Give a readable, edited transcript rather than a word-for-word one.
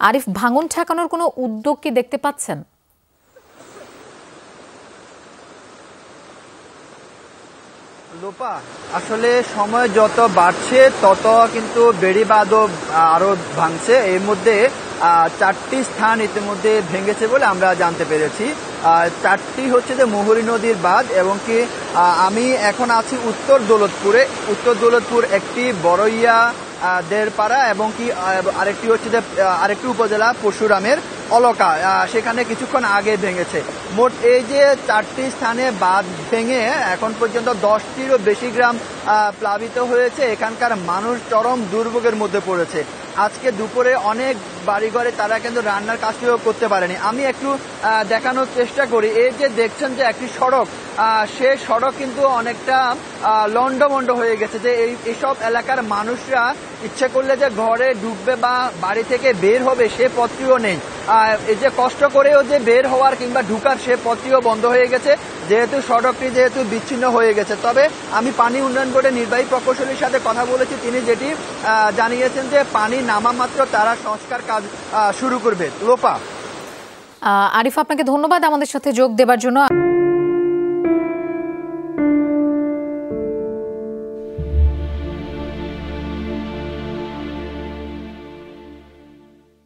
আরিফ, ভাঙন ঠেকানোর কোনো উদ্যোগ কি দেখতে পাচ্ছেন? লোপা, আসলে সময় যত বাড়ছে তত কিন্তু বেড়িবাঁধও আরো ভাঙছে। এর মধ্যে 4টি স্থান ইতিমধ্যে ভেঙেছে বলে আমরা জানতে পেরেছি। 4টি হচ্ছে যে মুহুরী নদীর বাঁধ, এবং কি আমি এখন আছি উত্তর দৌলতপুরে। উত্তর দৌলতপুর একটি, বড়ইয়া দেড়পাড়া, এবং কি আরেকটি হচ্ছে যে আরেকটি উপজেলা পরশুরামের অলকা, সেখানে কিছুক্ষণ আগে ভেঙেছে। মোট এই যে 4টি স্থানে বাঁধ ভেঙে এখন পর্যন্ত 10টিরও বেশি গ্রাম প্লাবিত হয়েছে। এখানকার মানুষ চরম দুর্ভোগের মধ্যে পড়েছে। আজকে দুপুরে অনেক বাড়িঘরে তারা কিন্তু রান্নার কাজটিও করতে পারেনি। আমি একটু দেখানোর চেষ্টা করি। এই যে দেখছেন যে একটি সড়ক, সে সড়ক কিন্তু অনেকটা লন্ডভন্ড হয়ে গেছে। যে এইসব এলাকার মানুষরা ইচ্ছে করলে যে ঘরে ঢুকবে বা বাড়ি থেকে বের হবে সে পথটিও নেই। এই যে কষ্ট করেও যে বের হওয়ার কিংবা ঢুকার সে পথটিও বন্ধ হয়ে গেছে, যেহেতু সড়কটি যেহেতু বিচ্ছিন্ন হয়ে গেছে। তবে আমি পানি উন্নয়ন বোর্ডের নির্বাহী প্রকৌশলীর সাথে কথা বলেছি, তিনি যেটি জানিয়েছেন যে পানি নামা মাত্র তারা সংস্কার কাজ শুরু করবে। লোপা। আরিফ, আপনাকে ধন্যবাদ আমাদের সাথে যোগ দেবার জন্য।